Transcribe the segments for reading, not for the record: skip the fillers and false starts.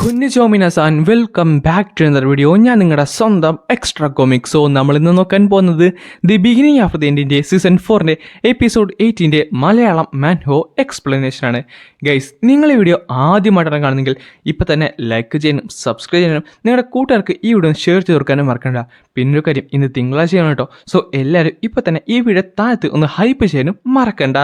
കുഞ്ഞുചോമിനാസ് and welcome back to another video. ഞാൻ നിങ്ങളുടെ സ്വന്തം എക്സ്ട്രാ കോമിക്. സോ നമ്മൾ ഇന്ന് നോക്കാൻ പോകുന്നത് ദി ബിഗിനിങ് ഓഫ് ദി എൻഡിൻ്റെ season 4 episode 8 Malayalam manhwa explanation ആണ്. ഗൈസ്, നിങ്ങൾ ഈ വീഡിയോ ആദ്യമായിട്ടാണ് കാണുന്നെങ്കിൽ ഇപ്പം തന്നെ ലൈക്ക് ചെയ്യാനും സബ്സ്ക്രൈബ് ചെയ്യാനും നിങ്ങളുടെ കൂട്ടുകാർക്ക് ഈ വീഡിയോ ഷെയർ ചെയ്ത് കൊടുക്കാനും മറക്കണ്ട. പിന്നൊരു കാര്യം, ഇന്ന് തിങ്കളാഴ്ചയാണ് കേട്ടോ. സോ എല്ലാവരും ഇപ്പം തന്നെ ഈ വീഡിയോ താഴത്ത് ഒന്ന് ഹൈപ്പ് ചെയ്യാനും മറക്കണ്ട.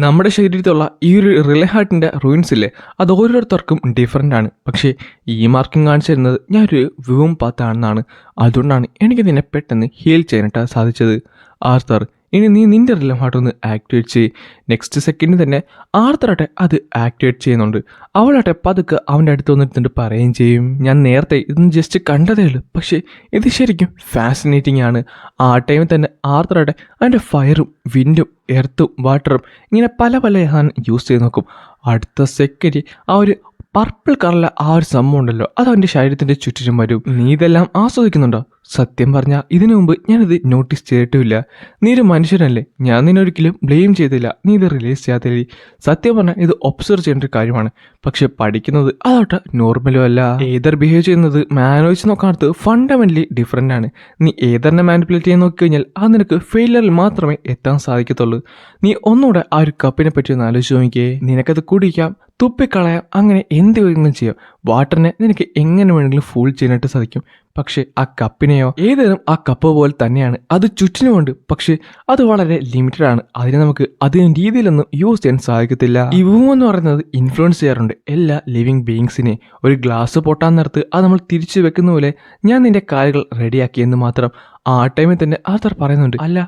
നമ്മുടെ ശരീരത്തിലുള്ള ഈ ഒരു റിലേ ഹാർട്ടിൻ്റെ റൂയിൻസ് ഇല്ലേ, അത് ഓരോരുത്തർക്കും ഡിഫറെൻ്റ് ആണ്. പക്ഷേ ഈ മാർക്കിംഗ് കാണിച്ചു തരുന്നത് ഞാനൊരു വ്യൂം പാത്താണെന്നാണ്. അതുകൊണ്ടാണ് എനിക്ക് നിന്നെ പെട്ടെന്ന് ഹീൽ ചെയ്യാനായിട്ട് സാധിച്ചത്. ആർത്തർ, ഇനി നീ നിൻ്റെ റിലേ ഹാർട്ട് ഒന്ന് ആക്ടിവേറ്റ് ചെയ്ത് നെക്സ്റ്റ് സെക്കൻഡിൽ തന്നെ ആർത്തറാട്ടെ അത് ആക്ടിവേറ്റ് ചെയ്യുന്നുണ്ട്. അവളാട്ടെ പതുക്കെ അവൻ്റെ അടുത്ത് വന്നിട്ട് പറയുകയും ചെയ്യും, ഞാൻ നേരത്തെ ഇതൊന്നും ജസ്റ്റ് കണ്ടതേ ഉള്ളൂ, പക്ഷേ ഇത് ശരിക്കും ഫാസിനേറ്റിംഗ് ആണ്. ആ ടൈമിൽ തന്നെ ആർത്തറാട്ടെ അതിൻ്റെ ഫയറും വിൻഡും എർത്തും വാട്ടറും ഇങ്ങനെ പല സാധനം യൂസ് ചെയ്ത് നോക്കും. അടുത്ത സെക്കൻഡ് ആ ഒരു പർപ്പിൾ കളറിലെ ആ ഒരു സംഭവം ഉണ്ടല്ലോ, അത് അവൻ്റെ ശരീരത്തിൻ്റെ ചുറ്റിനും വരും. നീ ഇതെല്ലാം ആസ്വദിക്കുന്നുണ്ടോ? സത്യം പറഞ്ഞാൽ ഇതിനു മുമ്പ് ഞാനിത് നോട്ടീസ് ചെയ്തിട്ടുമില്ല. നീ ഒരു മനുഷ്യനല്ലേ, ഞാൻ നിന്നൊരിക്കലും ബ്ലെയിം ചെയ്തില്ല നീ ഇത് റിലീസ് ചെയ്യാത്തില്ല. സത്യം പറഞ്ഞാൽ ഇത് ഒബ്സർവ് ചെയ്യേണ്ട ഒരു കാര്യമാണ്. പക്ഷെ പഠിക്കുന്നത് അതോട്ട് നോർമലും അല്ല. ഏതർ ബിഹേവ് ചെയ്യുന്നത് മാനേജ് നോക്കാനത്ത് ഫണ്ടമെൻ്റലി ഡിഫറെൻ്റ് ആണ്. നീ ഏതറിനെ മാനിപ്പുലേറ്റ് ചെയ്യാൻ നോക്കിക്കഴിഞ്ഞാൽ അത് നിനക്ക് ഫെയിലിയറിൽ മാത്രമേ എത്താൻ സാധിക്കത്തുള്ളൂ. നീ ഒന്നുകൂടെ ആ ഒരു കപ്പിനെ പറ്റി ഒന്ന് ആലോചിച്ച് നോക്കിയേ. നിനക്കത് കുടിക്കാം, തുപ്പിക്കളയാം, അങ്ങനെ എന്ത് വേണമെങ്കിലും ചെയ്യാം. വാട്ടറിനെ നിനക്ക് എങ്ങനെ വേണമെങ്കിലും ഫൂൾ ചെയ്യാനായിട്ട് സാധിക്കും. പക്ഷേ ആ കപ്പിനെയോ ഏതേലും ആ കപ്പ് പോലെ തന്നെയാണ്, അത് ചുറ്റിനുമുണ്ട്. പക്ഷേ അത് വളരെ ലിമിറ്റഡ് ആണ്. അതിനെ നമുക്ക് അതിന് രീതിയിലൊന്നും യൂസ് ചെയ്യാൻ സാധിക്കത്തില്ല. ഈ വൂം എന്ന് പറയുന്നത് ഇൻഫ്ലുവൻസ് ചെയ്യാറുണ്ട് എല്ലാ ലിവിങ് ബീയിങ്സിനെ. ഒരു ഗ്ലാസ് പൊട്ടാൻ നേരത്ത് അത് നമ്മൾ തിരിച്ചു വെക്കുന്ന പോലെ ഞാൻ നിന്റെ കാലുകൾ റെഡിയാക്കിയെന്ന് മാത്രം. ആ ടൈമിൽ തന്നെ ആർത്തർ പറയുന്നുണ്ട്, അല്ല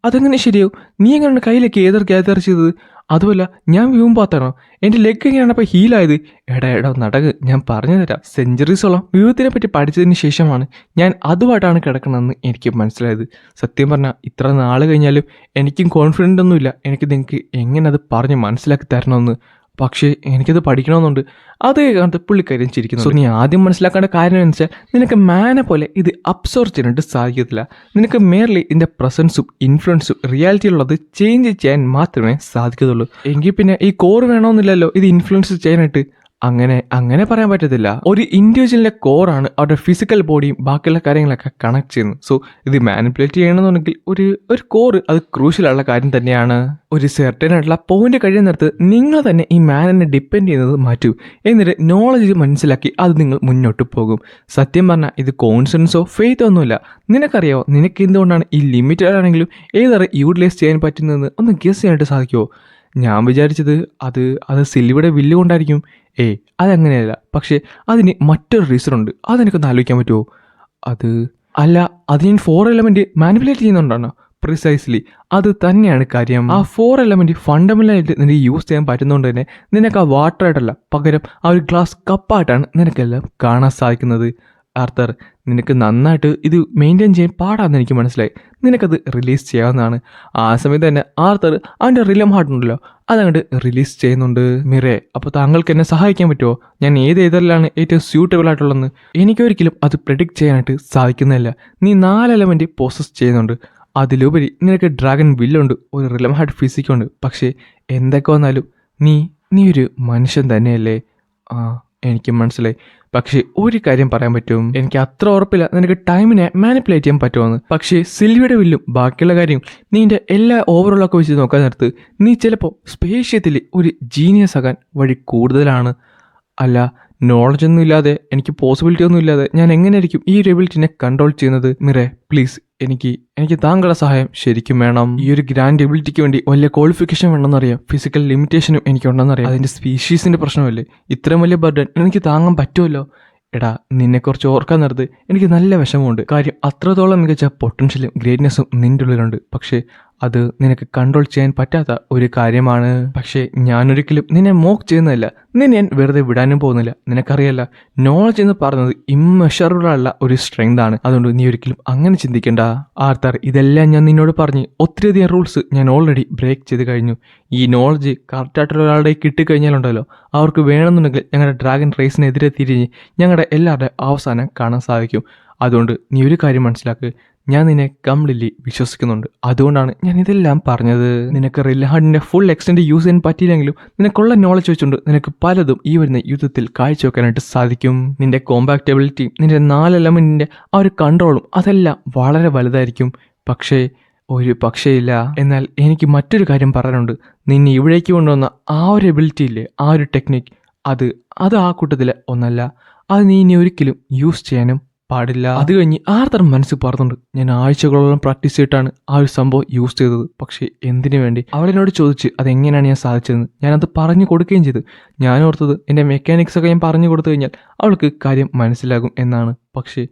അതെങ്ങനെ ശരിയാവും? നീ എങ്ങനെയാണ് കയ്യിലേക്ക് ഗ്യാദർ ചെയ്തത്? അതുമല്ല, ഞാൻ വ്യൂം പാത്താണോ? എൻ്റെ ലെഗ് എങ്ങനെയാണ് അപ്പോൾ ഹീലായത്? എടാ നടക്ക്, ഞാൻ പറഞ്ഞു തരാം. സെഞ്ചുറീസോളം വ്യൂത്തിനെ പറ്റി പഠിച്ചതിന് ശേഷമാണ് ഞാൻ അതുമായിട്ടാണ് കിടക്കണമെന്ന് എനിക്ക് മനസ്സിലായത്. സത്യം പറഞ്ഞാൽ ഇത്ര നാൾ കഴിഞ്ഞാലും എനിക്കും കോൺഫിഡൻ്റ് ഒന്നുമില്ല എനിക്ക് നിങ്ങൾക്ക് എങ്ങനെ അത് പറഞ്ഞ് മനസ്സിലാക്കി തരണമെന്ന്. പക്ഷേ എനിക്കത് പഠിക്കണമെന്നുണ്ട്. അതേ കാലത്ത് പുള്ളിക്കാര്യം ചിരിക്കുന്നു. സോ നീ ആദ്യം മനസ്സിലാക്കേണ്ട കാര്യം എന്ന് വെച്ചാൽ നിനക്ക് മാനെ പോലെ ഇത് അബ്സോർവ് ചെയ്യാനായിട്ട് സാധിക്കത്തില്ല. നിനക്ക് മേർലി ഇതിൻ്റെ പ്രസൻസും ഇൻഫ്ലുവൻസും റിയാലിറ്റിയിലുള്ളത് ചേഞ്ച് ചെയ്യാൻ മാത്രമേ സാധിക്കത്തുള്ളൂ. എങ്കിൽ പിന്നെ ഈ കോർ വേണമെന്നില്ലല്ലോ ഇത് ഇൻഫ്ലുവൻസ് ചെയ്യാനായിട്ട്. അങ്ങനെ പറയാൻ പറ്റത്തില്ല. ഒരു ഇൻഡിവിജ്വലിൻ്റെ കോറാണ് അവരുടെ ഫിസിക്കൽ ബോഡിയും ബാക്കിയുള്ള കാര്യങ്ങളൊക്കെ കണക്ട് ചെയ്യുന്നത്. സോ ഇത് മാനിപ്പുലേറ്റ് ചെയ്യണമെന്നുണ്ടെങ്കിൽ ഒരു കോർ അത് ക്രൂഷ്യലുള്ള കാര്യം തന്നെയാണ്. ഒരു സെർട്ടൻ ആയിട്ടുള്ള പോയിന്റ് കഴിയുന്നിടത്ത് നിങ്ങൾ തന്നെ ഈ മാനിനെ ഡിപ്പെൻഡ് ചെയ്യുന്നത് മാറ്റൂ. എന്നിട്ട് നോളജ് മനസ്സിലാക്കി അത് നിങ്ങൾ മുന്നോട്ട് പോകും. സത്യം പറഞ്ഞാൽ ഇത് കോൺഫിഡൻസോ ഫെയ്ത്തോ ഒന്നുമില്ല. നിനക്കറിയാമോ നിനക്ക് എന്തുകൊണ്ടാണ് ഈ ലിമിറ്റഡ് ആണെങ്കിലും ഏതൊരു യൂട്ടിലൈസ് ചെയ്യാൻ പറ്റുന്നതെന്ന് ഒന്ന് ഗസ് ചെയ്യാനായിട്ട് സാധിക്കുമോ? ഞാൻ വിചാരിച്ചത് അത് സിൽവിയുടെ വില്ല് കൊണ്ടായിരിക്കും. അതങ്ങനെയല്ല. പക്ഷേ അതിന് മറ്റൊരു റീസൺ ഉണ്ട്. അതെനിക്കൊന്ന് ആലോചിക്കാൻ പറ്റുമോ? അത് ഞാൻ 4 എലമെൻറ്റ് മാനിപ്പുലേറ്റ് ചെയ്യുന്നുണ്ടാണോ? പ്രിസൈസ്ലി അത് തന്നെയാണ് കാര്യം. ആ 4 എലമെൻറ്റ് ഫണ്ടമെൻ്റലായിട്ട് നിനക്ക് യൂസ് ചെയ്യാൻ പറ്റുന്നതുകൊണ്ട് തന്നെ നിനക്ക് ആ വാട്ടറായിട്ടല്ല, പകരം ആ ഒരു ഗ്ലാസ് കപ്പായിട്ടാണ് നിനക്കെല്ലാം കാണാൻ സാധിക്കുന്നത്. ആർത്തർ, നിനക്ക് നന്നായിട്ട് ഇത് മെയിൻറ്റെയിൻ ചെയ്യാൻ പാടാന്ന് എനിക്ക് മനസ്സിലായി. നിനക്കത് റിലീസ് ചെയ്യാവുന്നതാണ്. ആ സമയത്ത് തന്നെ ആർത്തർ അവൻ്റെ റിലം ഹാർട്ട് ഉണ്ടല്ലോ അതങ്ങോട്ട് റിലീസ് ചെയ്യുന്നുണ്ട്. മിറേ, അപ്പോൾ താങ്കൾക്ക് എന്നെ സഹായിക്കാൻ പറ്റുമോ? ഞാൻ ഏതറിലാണ് ഏറ്റവും സ്യൂട്ടബിൾ ആയിട്ടുള്ളതെന്ന് എനിക്കൊരിക്കലും അത് പ്രെഡിക്റ്റ് ചെയ്യാനായിട്ട് സാധിക്കുന്നില്ല. നീ 4 എലമെൻറ്റ് പോസസ് ചെയ്യുന്നുണ്ട്. അതിലുപരി നിനക്ക് ഡ്രാഗൺ വില്ലുണ്ട്, ഒരു റിലം ഹാർട്ട് ഫിസിക്കുണ്ട്. പക്ഷേ എന്തൊക്കെ വന്നാലും നീ ഒരു മനുഷ്യൻ തന്നെയല്ലേ? എനിക്ക് മനസ്സിലായി. പക്ഷേ ഒരു കാര്യം പറയാൻ പറ്റും, എനിക്ക് അത്ര ഉറപ്പില്ല നിനക്ക് ടൈമിനെ മാനിപ്പുലേറ്റ് ചെയ്യാൻ പറ്റുമെന്ന്. പക്ഷേ സിൽവിയുടെ വില്ലും ബാക്കിയുള്ള കാര്യവും നീൻ്റെ എല്ലാ ഓവറോളൊക്കെ വെച്ച് നോക്കാൻ നേരത്ത് നീ ചിലപ്പോൾ സ്പേഷ്യത്തിൽ ഒരു ജീനിയസ് ആകാൻ വഴി കൂടുതലാണ്. അല്ല, നോളജ് ഒന്നും ഇല്ലാതെ എനിക്ക് പോസിബിലിറ്റി ഒന്നും ഇല്ലാതെ ഞാൻ എങ്ങനെയായിരിക്കും ഈ ഒരു എബിലിറ്റിനെ കൺട്രോൾ ചെയ്യുന്നത്? മിറേ പ്ലീസ്, എനിക്ക് താങ്കളുടെ സഹായം ശരിക്കും വേണം. ഈ ഒരു ഗ്രാൻഡ് എബിലിറ്റിക്ക് വേണ്ടി വലിയ ക്വാളിഫിക്കേഷൻ വേണമെന്നറിയാം, ഫിസിക്കൽ ലിമിറ്റേഷനും എനിക്കുണ്ടെന്നറിയാം. അതിൻ്റെ സ്പീഷീസിൻ്റെ പ്രശ്നമല്ലേ, ഇത്രയും വലിയ ബർഡൻ എനിക്ക് താങ്ങാൻ പറ്റുമല്ലോ? എടാ, നിന്നെക്കുറിച്ച് ഓർക്കാൻ നേരത്ത് എനിക്ക് നല്ല വിഷമമുണ്ട്. കാര്യം അത്രത്തോളം മികച്ച പൊട്ടൻഷ്യലും ഗ്രേറ്റ്നെസ്സും നിൻ്റെ ഉള്ളിലുണ്ട്. പക്ഷേ അത് നിനക്ക് കൺട്രോൾ ചെയ്യാൻ പറ്റാത്ത ഒരു കാര്യമാണ്. പക്ഷേ ഞാനൊരിക്കലും നിന്നെ മോക്ക് ചെയ്യുന്നതല്ല, നിന്നെ ഞാൻ വെറുതെ വിടാനും പോകുന്നില്ല. നിനക്കറിയല്ല, നോളജ് എന്ന് പറയുന്നത് ഇമ്മെഷറബിൾ ആയുള്ള ഒരു സ്ട്രെങ്ത് ആണ്. അതുകൊണ്ട് നീ ഒരിക്കലും അങ്ങനെ ചിന്തിക്കേണ്ട. ആർത്തർ, ഇതെല്ലാം ഞാൻ നിന്നോട് പറഞ്ഞ് ഒത്തിരിയധികം റൂൾസ് ഞാൻ ഓൾറെഡി ബ്രേക്ക് ചെയ്ത് കഴിഞ്ഞു. ഈ നോളജ് കറക്റ്റായിട്ടുള്ള ഒരാളുടെ കിട്ടിക്കഴിഞ്ഞാലുണ്ടല്ലോ അവർക്ക് വേണമെന്നുണ്ടെങ്കിൽ ഞങ്ങളുടെ ഡ്രാഗൺ റേസിനെതിരെ തിരിഞ്ഞ് ഞങ്ങളുടെ എല്ലാവരുടെ അവസാനം കാണാൻ സാധിക്കും. അതുകൊണ്ട് നീ ഒരു കാര്യം മനസ്സിലാക്ക്, ഞാൻ നിന്നെ കംപ്ലീറ്റ്ലി വിശ്വസിക്കുന്നുണ്ട്. അതുകൊണ്ടാണ് ഞാൻ ഇതെല്ലാം പറഞ്ഞത്. നിനക്ക് റിയൽ ഹാർട്ടിന്റെ ഫുൾ എക്സ്റ്റെൻഡ് യൂസ് ചെയ്യാൻ പറ്റിയില്ലെങ്കിലും നിനക്കുള്ള നോളജ് വെച്ചുകൊണ്ട് നിനക്ക് പലതും ഈ വരുന്ന യുദ്ധത്തിൽ കാഴ്ചവെക്കാനായിട്ട് സാധിക്കും. നിന്റെ കോമ്പാക്റ്റബിലിറ്റിയും നിന്റെ 4 എലമെന്റിന്റെ ആ ഒരു കൺട്രോളും അതെല്ലാം വളരെ വലുതായിരിക്കും. പക്ഷേ ഒരു പക്ഷേയില്ല. എന്നാൽ എനിക്ക് മറ്റൊരു കാര്യം പറയാനുണ്ട്. നിന്നെ ഇവിടേക്ക് കൊണ്ടുവന്ന ആ ഒരു എബിലിറ്റി ഇല്ലേ, ആ ഒരു ടെക്നിക്, അത് ആ കൂട്ടത്തിലെ ഒന്നല്ല. അത് നീ ഇനി ഒരിക്കലും യൂസ് ചെയ്യാനും പാടില്ല. അത് കഴിഞ്ഞ് ആർത്തർ മനസ്സിൽ പറഞ്ഞുണ്ട്, ഞാൻ ആഴ്ചകളോളം പ്രാക്ടീസ് ചെയ്തിട്ടാണ് ആ ഒരു സംഭവം യൂസ് ചെയ്തത്. പക്ഷേ എന്തിനു വേണ്ടി? അവളെന്നോട് ചോദിച്ച് അതെങ്ങനെയാണ് ഞാൻ സാധിച്ചതെന്ന്. ഞാനത് പറഞ്ഞു കൊടുക്കുകയും ചെയ്തു. ഞാൻ ഓർത്തത് എൻ്റെ മെക്കാനിക്സ് ഒക്കെ ഞാൻ പറഞ്ഞു കൊടുത്തു കഴിഞ്ഞാൽ അവൾക്ക് കാര്യം മനസ്സിലാകും എന്നാണ്. പക്ഷേ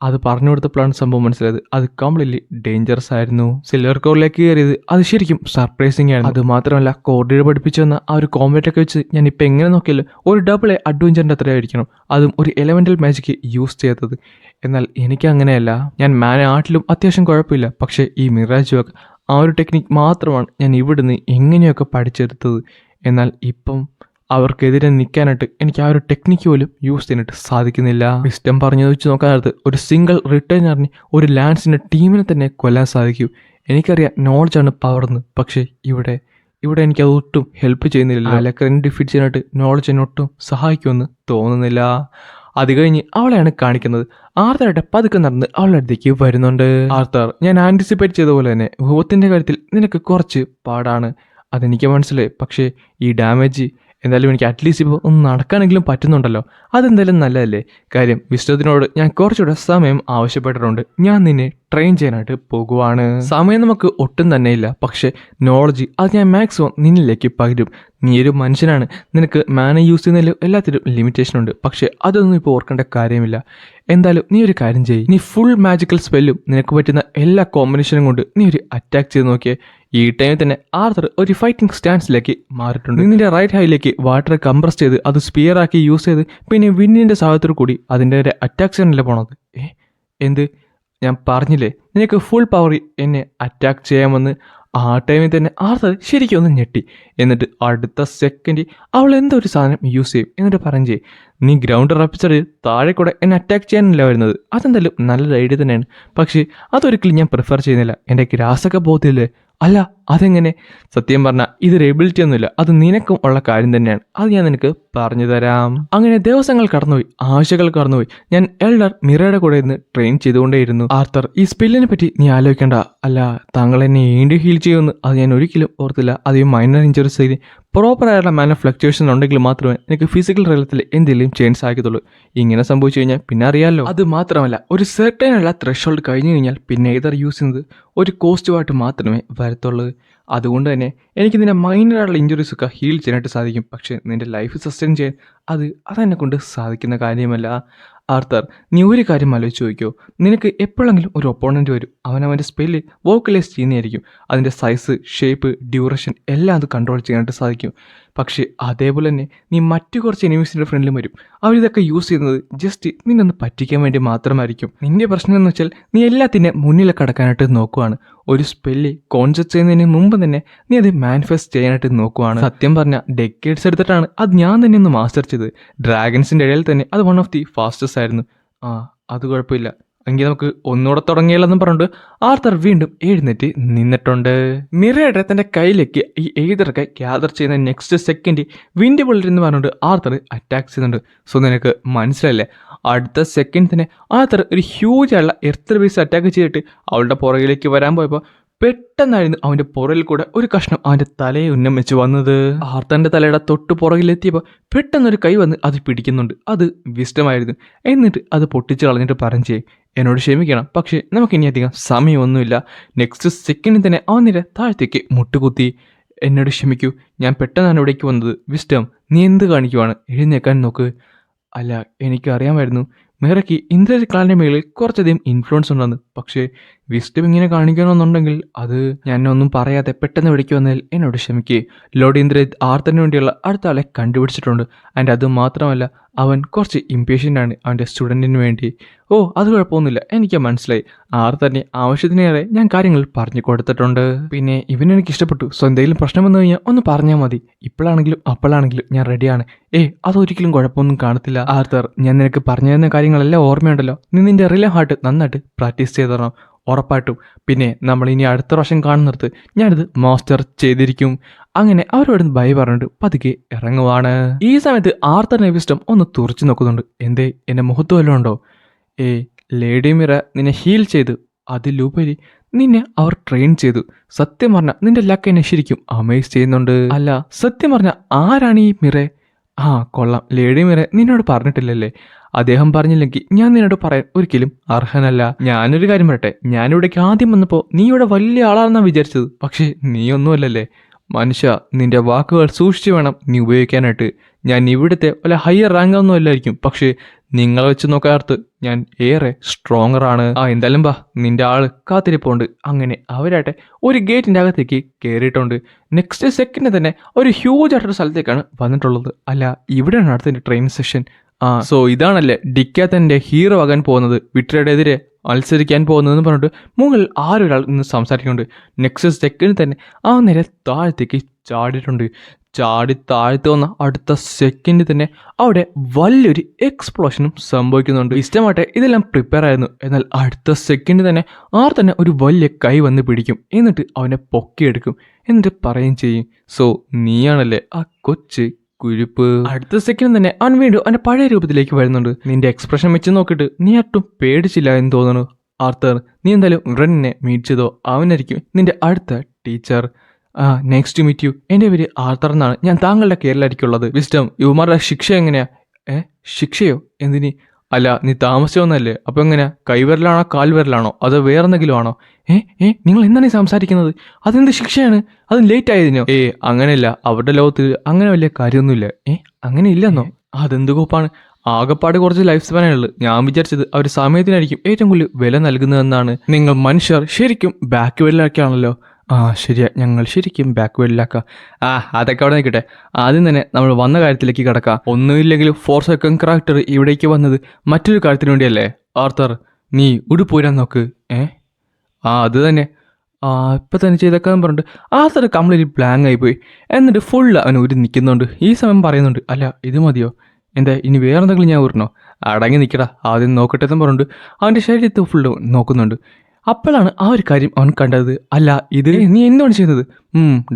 അത് പറഞ്ഞു കൊടുത്തപ്പോഴാണ് സംഭവം മനസ്സിലായത് അത് കംപ്ലീറ്റ്ലി ഡേഞ്ചറസ് ആയിരുന്നു. സിൽവർ കോറിലേക്ക് കയറിയത് അത് ശരിക്കും സർപ്രൈസിങ് ആണ്. അത് മാത്രമല്ല കോർഡിയുടെ പഠിപ്പിച്ചു തന്ന ആ ഒരു കോമ്പാറ്റ് ഒക്കെ വെച്ച് ഞാൻ ഇപ്പം എങ്ങനെ നോക്കിയാലും ഒരു ഡബിൾ അഡ്വഞ്ചറിൻ്റെ അത്രയായിരിക്കണം. അതും ഒരു എലമെന്റൽ മാജിക്ക് യൂസ് ചെയ്തത്. എന്നാൽ എനിക്ക് അങ്ങനെയല്ല. ഞാൻ ആർട്ടിലും അത്യാവശ്യം കുഴപ്പമില്ല. പക്ഷേ ഈ മിറാജ് വർക്ക് ആ ഒരു ടെക്നിക്ക് മാത്രമാണ് ഞാൻ ഇവിടുന്ന് എങ്ങനെയൊക്കെ പഠിച്ചെടുത്തത്. എന്നാൽ ഇപ്പം അവർക്കെതിരെ നിൽക്കാനായിട്ട് എനിക്ക് ആ ഒരു ടെക്നിക്ക് പോലും യൂസ് ചെയ്യാനായിട്ട് സാധിക്കുന്നില്ല. വിസ്റ്റം പറഞ്ഞു വെച്ച് നോക്കാനകത്ത് ഒരു സിംഗിൾ റിട്ടേണറിന് ഒരു ലാൻസിൻ്റെ ടീമിനെ തന്നെ കൊല്ലാൻ സാധിക്കൂ. എനിക്കറിയാം നോളജാണ് പവർന്ന്. പക്ഷേ ഇവിടെ എനിക്കത് ഒട്ടും ഹെൽപ്പ് ചെയ്യുന്നില്ല. അലക്കറിനെ ഡിഫീറ്റ് ചെയ്യാനായിട്ട് നോളജ് എന്നെ ഒട്ടും സഹായിക്കുമെന്ന് തോന്നുന്നില്ല. അത് കഴിഞ്ഞ് അവളെയാണ് കാണിക്കുന്നത്. ആർത്തറായിട്ട് പതുക്കെ നടന്ന് അവളുടെ അടുത്തേക്ക് വരുന്നുണ്ട്. ആർത്തർ, ഞാൻ ആൻറ്റിസിപ്പേറ്റ് ചെയ്ത പോലെ തന്നെ ഭൂത്തിൻ്റെ കാര്യത്തിൽ നിനക്ക് കുറച്ച് പാടാണ്. അതെനിക്ക് മനസ്സിലായി. പക്ഷേ ഈ ഡാമേജ് എന്തായാലും എനിക്ക് അറ്റ്ലീസ്റ്റ് ഇപ്പോൾ ഒന്ന് നടക്കാനെങ്കിലും പറ്റുന്നുണ്ടല്ലോ. അതെന്തായാലും നല്ലതല്ലേ. കാര്യം വിശ്വത്തിനോട് ഞാൻ കുറച്ചുകൂടെ സമയം ആവശ്യപ്പെട്ടിട്ടുണ്ട്. ഞാൻ നിന്നെ ട്രെയിൻ ചെയ്യാനായിട്ട് പോകുവാണ്. സമയം നമുക്ക് ഒട്ടും തന്നെ ഇല്ല. പക്ഷേ നോളജ് അത് ഞാൻ മാക്സിമം നിന്നിലേക്ക് പകരും. നീ ഒരു മനുഷ്യനാണ്. നിനക്ക് മാന യൂസ് ചെയ്യുന്നതിൽ എല്ലാത്തിലും ലിമിറ്റേഷൻ ഉണ്ട്. പക്ഷേ അതൊന്നും ഇപ്പോൾ ഓർക്കേണ്ട കാര്യമില്ല. എന്തായാലും നീ ഒരു കാര്യം ചെയ്യും. നീ ഫുൾ മാജിക്കൽ സ്പെല്ലും നിനക്ക് പറ്റുന്ന എല്ലാ കോമ്പിനേഷനും കൊണ്ട് നീ ഒരു അറ്റാക്ക് ചെയ്ത് നോക്കിയേ. ഈ ടൈമിൽ തന്നെ ആർത്തർ ഒരു ഫൈറ്റിംഗ് സ്റ്റാൻസിലേക്ക് മാറിയിട്ടുണ്ട്. നിന്റെ റൈറ്റ് ഹൈയിലേക്ക് വാട്ടർ കംപ്രസ് ചെയ്ത് അത് സ്പിയർ ആക്കി യൂസ് ചെയ്ത് പിന്നെ വിന്നിന്റെ സഹായത്തോടു കൂടി അതിൻ്റെ അറ്റാക്ക് ചെയ്യാനല്ലേ പോണത്. എന്ത്? ഞാൻ പറഞ്ഞില്ലേ നിനക്ക് ഫുൾ പവർ എന്നെ അറ്റാക്ക് ചെയ്യാമെന്ന്. ആ ടൈമിൽ തന്നെ ആർത്തർ ശരിക്കും ഒന്ന് ഞെട്ടി. എന്നിട്ട് അടുത്ത സെക്കൻഡ് അവൾ എന്തോ ഒരു സാധനം യൂസ് ചെയ്യും. എന്നിട്ട് പറഞ്ഞു, നീ ഗ്രൗണ്ട് റപ്പിച്ചത് താഴെ കൂടെ എന്നെ അറ്റാക്ക് ചെയ്യാനല്ല വരുന്നത്. അതെന്തായാലും നല്ലൊരു ഐഡിയ തന്നെയാണ്. പക്ഷേ അതൊരിക്കലും ഞാൻ പ്രിഫർ ചെയ്യുന്നില്ല. എൻ്റെ ഗ്രാസൊക്കെ പോകത്തില്ലേ? അല്ല, അതെങ്ങനെ? സത്യം പറഞ്ഞാൽ ഇതൊരു എബിലിറ്റി ഒന്നുമില്ല. അത് നിനക്കും ഉള്ള കാര്യം തന്നെയാണ്. അത് ഞാൻ നിനക്ക് പറഞ്ഞു തരാം. അങ്ങനെ ദിവസങ്ങൾ കടന്നുപോയി, ആഴ്ചകൾ കടന്നുപോയി. ഞാൻ എൽഡർ മിറയുടെ കൂടെ ഇരുന്ന് ട്രെയിൻ ചെയ്തുകൊണ്ടേയിരുന്നു. ആർത്തർ, ഈ സ്പെല്ലിനെ പറ്റി നീ ആലോചിക്കേണ്ട. അല്ല, താങ്കൾ എന്നെ വീണ്ടും ഹീൽ ചെയ്യുമെന്ന് അത് ഞാൻ ഒരിക്കലും ഓർത്തില്ല. അതേ മൈനർ ഇഞ്ചുറീസ് പ്രോപ്പറായിട്ടുള്ള മാനർ ഫ്ലക്ച്വേഷൻ ഉണ്ടെങ്കിൽ മാത്രമേ എനിക്ക് ഫിസിക്കൽ തലത്തിൽ എന്തെങ്കിലും ചേഞ്ച് സാധിക്കത്തുള്ളൂ. ഇങ്ങനെ സംഭവിച്ചു കഴിഞ്ഞാൽ പിന്നെ അറിയാമല്ലോ. അത് മാത്രമല്ല, ഒരു സെർട്ടൈൻ ഉള്ള ത്രെഷോൾഡ് കഴിഞ്ഞു കഴിഞ്ഞാൽ പിന്നെ ഏതർ യൂസ് ചെയ്യുന്നത് ഒരു കോസ്റ്റുമായിട്ട് മാത്രമേ വരത്തുള്ളൂ. അതുകൊണ്ട് തന്നെ എനിക്ക് നിന്റെ മൈനറായിട്ടുള്ള ഇഞ്ചുറീസൊക്കെ ഹീൽ ചെയ്യാനായിട്ട് സാധിക്കും. പക്ഷേ നിന്റെ ലൈഫ് സസ്റ്റെയിൻ ചെയ്യാൻ അതെന്നെ കൊണ്ട് സാധിക്കുന്ന കാര്യമല്ല. ആർത്തർ, നീ ഒരു കാര്യം ആലോചിച്ച് ചോദിക്കോ. നിനക്ക് എപ്പോഴെങ്കിലും ഒരു ഒപ്പോണൻറ്റ് വരും. അവൻ്റെ സ്പെല്ല് വോക്കലൈസ് ചെയ്യുന്നതായിരിക്കും. അതിൻ്റെ സൈസ്, ഷേപ്പ്, ഡ്യൂറേഷൻ എല്ലാം അത് കൺട്രോൾ ചെയ്യാനായിട്ട് സാധിക്കും. പക്ഷേ അതേപോലെ തന്നെ നീ മറ്റു കുറച്ച് എനിമീസിൻ്റെ ഫ്രണ്ടിലും വരും. അവരിതൊക്കെ യൂസ് ചെയ്യുന്നത് ജസ്റ്റ് നിന്നൊന്ന് പറ്റിക്കാൻ വേണ്ടി മാത്രമായിരിക്കും. നിന്റെ പ്രശ്നം എന്ന് വെച്ചാൽ നീ എല്ലാത്തിൻ്റെ മുന്നിൽ കടക്കാനായിട്ട് നോക്കുവാണ്. ഒരു സ്പെല്ല് കോൺസെപ്റ്റ് ചെയ്യുന്നതിന് മുമ്പ് തന്നെ നീ അത് മാനിഫെസ്റ്റ് ചെയ്യാനായിട്ട് നോക്കുവാണ്. സത്യം പറഞ്ഞാൽ ഡെക്കേഡ്സ് എടുത്തിട്ടാണ് അത് ഞാൻ തന്നെ ഒന്ന് മാസ്റ്റർ ചെയ്തത്. ഡ്രാഗൺസിൻ്റെ ഇടയിൽ തന്നെ അത് വൺ ഓഫ് ദി ഫാസ്റ്റസ്റ്റ് ആയിരുന്നു. അത് കുഴപ്പമില്ല. എങ്കിൽ നമുക്ക് ഒന്നുകൂടെ തുടങ്ങിയാലെന്നും പറഞ്ഞിട്ട് ആർത്തർ വീണ്ടും എഴുന്നേറ്റ് നിന്നിട്ടുണ്ട്. മിറയുടെ തൻ്റെ കയ്യിലേക്ക് ഈ എയ്തറൊക്കെ ഗ്യാദർ ചെയ്യുന്ന നെക്സ്റ്റ് സെക്കൻഡ് വിൻഡ് ബുള്ളറ്റ് പറഞ്ഞുകൊണ്ട് ആർത്തർ അറ്റാക്ക് ചെയ്യുന്നുണ്ട്. സോ നിനക്ക് മനസ്സിലല്ലേ, അടുത്ത സെക്കൻഡ് തന്നെ ആർത്തർ ഒരു ഹ്യൂജ് ആയുള്ള എർത്ത് ബേസ് അറ്റാക്ക് ചെയ്തിട്ട് അവളുടെ പുറകിലേക്ക് വരാൻ പോയപ്പോൾ പെട്ടെന്നായിരുന്നു അവൻ്റെ പുറകിൽ കൂടെ ഒരു കഷ്ണം അവൻ്റെ തലയെ ഉന്നം വെച്ച് വന്നത്. ആർത്തൻ്റെ തലയുടെ തൊട്ട് പുറകിലെത്തിയപ്പോൾ പെട്ടെന്നൊരു കൈ വന്ന് അത് പിടിക്കുന്നുണ്ട്. അത് വിസ്റ്റമായിരുന്നു. എന്നിട്ട് അത് പൊട്ടിച്ച് കളഞ്ഞിട്ട് പറഞ്ഞു, എന്നോട് ക്ഷമിക്കണം, പക്ഷേ നമുക്കിനി അധികം സമയമൊന്നുമില്ല. നെക്സ്റ്റ് സെക്കൻഡിൽ തന്നെ അവൻ നിര താഴത്തേക്ക് മുട്ടുകുത്തി. എന്നോട് ക്ഷമിക്കൂ, ഞാൻ പെട്ടെന്നാണ് ഇവിടേക്ക് വന്നത്. വിസ്റ്റം, നീ എന്ത് കാണിക്കുവാണ്? എഴുന്നേക്കാൻ നോക്ക്. അല്ല, എനിക്കറിയാമായിരുന്നു മിറയ്ക്ക് ഇന്ദ്രജ് ക്ലാൻ്റെ മേളിൽ കുറച്ചധികം ഇൻഫ്ലുവൻസ് ഉണ്ടെന്ന്. പക്ഷേ വിസ്റ്റം ഇങ്ങനെ കാണിക്കണമെന്നുണ്ടെങ്കിൽ അത് ഞാനൊന്നും പറയാതെ പെട്ടെന്ന് ഇവിടേക്ക് വന്നതിൽ എന്നോട് ക്ഷമിക്കേ. ലോർഡ് ഇന്ദ്രജിത്ത് ആർത്തന് വേണ്ടിയുള്ള അടുത്ത ആളെ കണ്ടുപിടിച്ചിട്ടുണ്ട്. ആൻഡ് അത് മാത്രമല്ല, അവൻ കുറച്ച് ഇംപേഷ്യൻ്റാണ് അവൻ്റെ സ്റ്റുഡൻറ്റിന് വേണ്ടി. അത് കുഴപ്പമൊന്നുമില്ല, എനിക്ക് മനസ്സിലായി. ആർത്തന്നെ ആവശ്യത്തിനേറെ ഞാൻ കാര്യങ്ങൾ പറഞ്ഞു കൊടുത്തിട്ടുണ്ട്. പിന്നെ ഇവനെനിക്ക് ഇഷ്ടപ്പെട്ടു. സോ എന്തെങ്കിലും പ്രശ്നം വന്നു കഴിഞ്ഞാൽ ഒന്ന് പറഞ്ഞാൽ മതി. ഇപ്പോഴാണെങ്കിലും അപ്പോഴാണെങ്കിലും ഞാൻ റെഡിയാണ്. അതൊരിക്കലും കുഴപ്പമൊന്നും കാണത്തില്ല. ആർത്തർ, ഞാൻ നിനക്ക് പറഞ്ഞു തരുന്ന കാര്യങ്ങളെല്ലാം ഓർമ്മയുണ്ടല്ലോ. നീ നിന്റെ റിയൽ ഹാർട്ട് നന്നായിട്ട് പ്രാക്ടീസ് ചെയ്ത് തരണം. ഉറപ്പായിട്ടും. പിന്നെ നമ്മൾ ഇനി അടുത്ത പ്രാവശ്യം കാണുന്നിടത്ത് ഞാനിത് മാസ്റ്റർ ചെയ്തിരിക്കും. അങ്ങനെ അവരോട് ബൈ പറഞ്ഞിട്ട് പതുക്കെ ഇറങ്ങുവാണ്. ഈ സമയത്ത് ആർത്തറിനെ വിസ്റ്റം ഒന്ന് തുറച്ചു നോക്കുന്നുണ്ട്. എന്തേ എന്റെ മുഖത്ത് വല്ലതും ഉണ്ടോ? ലേഡി മിറ നിന്നെ ഹീൽ ചെയ്തു, അതിലുപരി നിന്നെ അവർ ട്രെയിൻ ചെയ്തു. സത്യം പറഞ്ഞ നിന്റെ ലക്ക് എന്നെ ശരിക്കും അമേസ് ചെയ്യുന്നുണ്ട്. അല്ല സത്യം പറഞ്ഞ ആരാണ് ഈ മിറേ? കൊള്ളാം, ലേഡി മിറ നിന്നോട് പറഞ്ഞിട്ടില്ലല്ലേ? അദ്ദേഹം പറഞ്ഞില്ലെങ്കിൽ ഞാൻ നിന്നോട് പറയാൻ ഒരിക്കലും അർഹനല്ല. ഞാനൊരു കാര്യം പറയട്ടെ, ഞാനിവിടേക്ക് ആദ്യം വന്നപ്പോൾ നീ ഇവിടെ വലിയ ആളാണെന്നാണ് വിചാരിച്ചത്. പക്ഷേ നീ ഒന്നുമല്ലല്ലേ മനുഷ്യ. നിന്റെ വാക്കുകൾ സൂക്ഷിച്ചു വേണം നീ ഉപയോഗിക്കാനായിട്ട്. ഞാൻ ഇവിടുത്തെ വല്ല ഹയർ റാങ്ക് ഒന്നും അല്ലായിരിക്കും, പക്ഷേ നിങ്ങളെ വെച്ച് നോക്കാത്ത ഞാൻ ഏറെ സ്ട്രോങ്ങർ ആണ്. എന്തായാലും വാ, നിന്റെ ആള് കാത്തിരിപ്പുണ്ട്. അങ്ങനെ അവരാട്ടെ ഒരു ഗേറ്റിന്റെ അകത്തേക്ക് കയറിയിട്ടുണ്ട്. നെക്സ്റ്റ് സെക്കൻഡ് തന്നെ ഒരു ഹ്യൂജ് ആയിട്ടൊരു സ്ഥലത്തേക്കാണ് വന്നിട്ടുള്ളത്. അല്ല, ഇവിടെയാണ് അടുത്ത ട്രെയിൻ സെഷൻ. സോ ഇതാണല്ലേ ഡിക്കാത്തന്റെ ഹീറോ ആകാൻ പോകുന്നത്, വിട്രയുടെ എതിരെ മത്സരിക്കാൻ പോകുന്നതെന്ന് പറഞ്ഞിട്ട് മുകളിൽ ആരൊരാൾ നിന്ന് സംസാരിക്കുന്നുണ്ട്. നെക്സ്റ്റ് സെക്കൻഡ് തന്നെ ആ നേരെ താഴത്തേക്ക് ചാടിയിട്ടുണ്ട്. ചാടി താഴ്ത്തു വന്ന അടുത്ത സെക്കൻഡ് തന്നെ അവിടെ വലിയൊരു എക്സ്പ്ലോഷനും സംഭവിക്കുന്നുണ്ട്. ഇഷ്ടമാട്ടെ ഇതെല്ലാം പ്രിപ്പയർ ആയിരുന്നു. എന്നാൽ അടുത്ത സെക്കൻഡ് തന്നെ തന്നെ ഒരു വലിയ കൈ വന്ന് പിടിക്കും. എന്നിട്ട് അവനെ പൊക്കിയെടുക്കും. എന്നിട്ട് പറയുകയും ചെയ്യും, സോ നീയാണല്ലേ ആ കൊച്ച് കുരുപ്പ്. അടുത്ത സെക്കൻഡ് തന്നെ അവൻ വീണ്ടും അവന്റെ പഴയ രൂപത്തിലേക്ക് വരുന്നുണ്ട്. നിന്റെ എക്സ്പ്രഷൻ വെച്ച് നോക്കിയിട്ട് നീ ഒട്ടും പേടിച്ചില്ല എന്ന് തോന്നുന്നു ആർത്തർ. നീ എന്തായാലും റണ്ണിനെ മീറ്റ് ചെയ്തോ, അവനായിരിക്കും നിന്റെ അടുത്ത teacher. Next to meet you. എൻ്റെ പേര് ആർത്തർ എന്നാണ്. ഞാൻ താങ്കളുടെ കേരളായിരിക്കുള്ളത്. വിസ്റ്റം, യുവമാരുടെ ശിക്ഷ എങ്ങനെയാ? ശിക്ഷയോ? എന്തിനി? അല്ല, നീ താമസിച്ചോന്നല്ലേ? അപ്പോൾ എങ്ങനെയാ? കൈവിരലാണോ കാൽവിരലാണോ അതോ വേറെന്തെങ്കിലും ആണോ? നിങ്ങൾ എന്താണ് ഈ സംസാരിക്കുന്നത്? അതെന്ത് ശിക്ഷയാണ്? അത് ലേറ്റ് ആയതിനോ? അങ്ങനെയല്ല, അവരുടെ ലോകത്ത് അങ്ങനെ വലിയ കാര്യമൊന്നുമില്ല. അങ്ങനെ ഇല്ലെന്നോ? അതെന്ത് കോപ്പാണ്? ആകെപ്പാട് കുറച്ച് ലൈഫ് സ്പാനുള്ളത്. ഞാൻ വിചാരിച്ചത് അവർ സമയത്തിനായിരിക്കും ഏറ്റവും കൂടുതൽ വില നൽകുന്നതെന്നാണ്. നിങ്ങൾ മനുഷ്യർ ശരിക്കും ബാക്ക് വിരലാക്കിയാണല്ലോ. ശരിയാ, ഞങ്ങൾ ശരിക്കും ബാക്ക്വേർഡിലാക്കാം. അതൊക്കെ അവിടെ നിൽക്കട്ടെ. ആദ്യം തന്നെ നമ്മൾ വന്ന കാര്യത്തിലേക്ക് കിടക്കാം. ഒന്നുമില്ലെങ്കിലും ഫോർ സെക്കൻഡ് ക്യാരക്ടർ ഇവിടേക്ക് വന്നത് മറ്റൊരു കാര്യത്തിന് വേണ്ടിയല്ലേ? ആർത്തർ, നീ ഉടുപ്പൂരാൻ നോക്ക്. അത് തന്നെ ഇപ്പം തന്നെ ചെയ്തേക്കാന്ന് പറഞ്ഞിട്ട് ആർത്തർ കംപ്ലീറ്റ് ബ്ലാങ്ക് ആയിപ്പോയി. എന്നിട്ട് ഫുള്ള് അവൻ ഊരി നിൽക്കുന്നുണ്ട്. ഈ സമയം പറയുന്നുണ്ട്, അല്ല ഇത് മതിയോ? എന്താ ഇനി വേറെ എന്തെങ്കിലും ഞാൻ ഊരണോ? അടങ്ങി നിൽക്കടാ, ആദ്യം നോക്കട്ടെ എന്ന് പറഞ്ഞിട്ട് അവൻ്റെ ശരീരത്തിൽ ഫുള്ള് നോക്കുന്നുണ്ട്. അപ്പോഴാണ് ആ ഒരു കാര്യം അവൻ കണ്ടത്. അല്ല ഇത് നീ എന്താണ് ചെയ്തത്?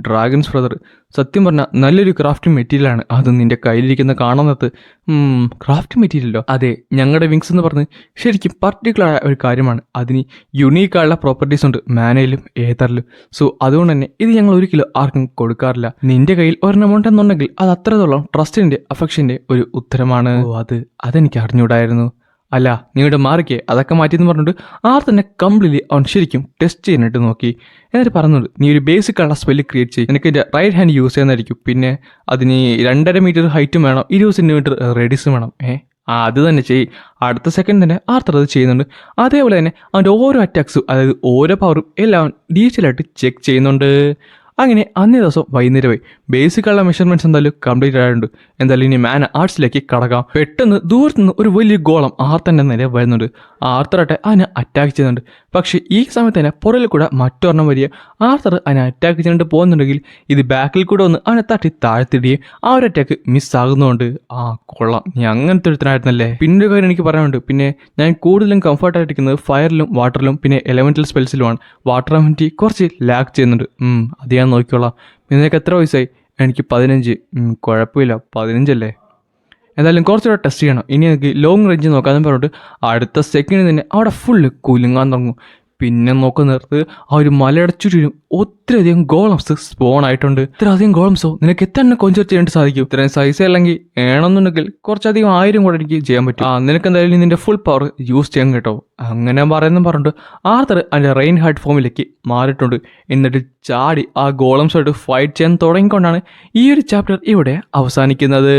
ഡ്രാഗൺസ് ബ്രദർ, സത്യം പറഞ്ഞാൽ നല്ലൊരു ക്രാഫ്റ്റ് മെറ്റീരിയലാണ് അത്. നിന്റെ കയ്യിലിരിക്കുന്ന കാണുന്നത് ക്രാഫ്റ്റ് മെറ്റീരിയലോ? അതെ, ഞങ്ങളുടെ വിങ്സ് എന്ന് പറഞ്ഞ് ശരിക്കും പർട്ടിക്കുലറായ ഒരു കാര്യമാണ്. അതിന് യുണീക്കായുള്ള പ്രോപ്പർട്ടീസ് ഉണ്ട് മാനയിലും ഏതറിലും. സോ അതുകൊണ്ട് തന്നെ ഇത് ഞങ്ങൾ ഒരിക്കലും ആർക്കും കൊടുക്കാറില്ല. നിന്റെ കയ്യിൽ ഒരെണ്ണം ഉണ്ടെന്നുണ്ടെങ്കിൽ അത് അത്രത്തോളം ട്രസ്റ്റിന്റെ അഫക്ഷന്റെ ഒരു ഉത്തരമാണ്. അതെനിക്ക് അറിഞ്ഞൂടായിരുന്നു. അല്ല നിങ്ങളുടെ മാറിക്കേ, അതൊക്കെ മാറ്റിയെന്ന് പറഞ്ഞിട്ട് തന്നെ കംപ്ലീറ്റ്ലി അവൻ ശരിക്കും ടെസ്റ്റ് ചെയ്യാനായിട്ട് നോക്കി. എന്നിട്ട് പറഞ്ഞുണ്ട്, നീ ഒരു ബേസിക് ആയിട്ടുള്ള സ്പെല്ല് ക്രിയേറ്റ് ചെയ്യും. എനിക്ക് എൻ്റെ റൈറ്റ് ഹാൻഡ് യൂസ് ചെയ്യുന്നതായിരിക്കും. പിന്നെ അതിന് 2.5 മീറ്റർ ഹൈറ്റും വേണം, 20 സെൻറ്റിമീറ്റർ റേഡിയസും വേണം. അത് തന്നെ ചെയ്യും. അടുത്ത സെക്കൻഡ് തന്നെ ആർത്തർ അത് ചെയ്യുന്നുണ്ട്. അതേപോലെ തന്നെ അവൻ്റെ ഓരോ അറ്റാക്സും, അതായത് ഓരോ പവറും എല്ലാം ഡീറ്റെയിൽ ആയിട്ട് ചെക്ക് ചെയ്യുന്നുണ്ട്. അങ്ങനെ അന്നേ ദിവസം വൈകുന്നേരമായി. ബേസിക്കുള്ള മെഷർമെന്റ്സ് എന്തായാലും കംപ്ലീറ്റ് ആയിട്ടുണ്ട്. എന്തായാലും ഇനി മാൻ ആർട്സിലേക്ക് കടക്കാം. പെട്ടെന്ന് ദൂരത്തുനിന്ന് ഒരു വലിയ ഗോളം ആർത്തൻ്റെ നേരെ വരുന്നുണ്ട്. ആർത്തറാട്ടെ അതിനെ അറ്റാക്ക് ചെയ്യുന്നുണ്ട്. പക്ഷേ ഈ സമയത്ത് തന്നെ പുറകിൽ കൂടെ മറ്റൊരെണ്ണം വരിക. ആർത്തർ അതിനെ അറ്റാക്ക് ചെയ്തിട്ട് പോകുന്നുണ്ടെങ്കിൽ ഇത് ബാക്കിൽ കൂടെ ഒന്ന് അവനെ തട്ടി താഴ്ത്തിടുകയും ആ ഒരു അറ്റാക്ക് മിസ്സാകുന്നുണ്ട്. കൊള്ളാം, നീ അങ്ങനത്തെ ഒരുത്തനായിരുന്നല്ലേ. പിന്നെ ഒരു കാര്യം എനിക്ക് പറയാനുണ്ട്. പിന്നെ ഞാൻ കൂടുതലും കംഫർട്ടായിട്ടിരിക്കുന്നത് ഫയറിലും വാട്ടറിലും പിന്നെ എലമെന്റൽ സ്പെൽസിലുമാണ്. വാട്ടർ എലമെന്റ് കുറച്ച് ലാഗ് ചെയ്യുന്നുണ്ട്. അത് ഞാൻ നോക്കിക്കോളാം. നിനക്ക് എത്ര വയസ്സായി? എനിക്ക് 15. കുഴപ്പമില്ല, 15 അല്ലേ? എന്തായാലും കുറച്ചുകൂടെ ടെസ്റ്റ് ചെയ്യണം. ഇനി എനിക്ക് ലോങ് റേഞ്ച് നോക്കാമെന്ന് പറഞ്ഞിട്ട് അടുത്ത സെക്കൻഡ് തന്നെ അവിടെ ഫുള്ള് കുലുങ്ങാൻ തുടങ്ങും. പിന്നെ നോക്കുന്നേർത്ത് ആ ഒരു മലയുടെ ചുറ്റിനും ഒത്തിരിയധികം ഗോളംസ് സ്പോൺ ആയിട്ടുണ്ട്. ഇത്രയധികം ഗോളംസോ നിനക്ക് എത്ര എണ്ണം കൊഞ്ചർ ചെയ്യാൻ സാധിക്കും? ഇത്രയും സൈസ് അല്ലെങ്കിൽ വേണമെന്നുണ്ടെങ്കിൽ കുറച്ചധികം 1000 കൂടെ എനിക്ക് ചെയ്യാൻ പറ്റും. നിനക്ക് എന്തായാലും നിന്റെ ഫുൾ പവർ യൂസ് ചെയ്യാൻ കേട്ടോ. അങ്ങനെ പറഞ്ഞിട്ട് ആർത്തർ അതിൻ്റെ റെയിൻ ഹാർട്ട് ഫോമിലേക്ക് മാറിയിട്ടുണ്ട്. എന്നിട്ട് ചാടി ആ ഗോളംസായിട്ട് ഫൈറ്റ് ചെയ്യാൻ തുടങ്ങിക്കൊണ്ടാണ് ഈ ഒരു ചാപ്റ്റർ ഇവിടെ അവസാനിക്കുന്നത്.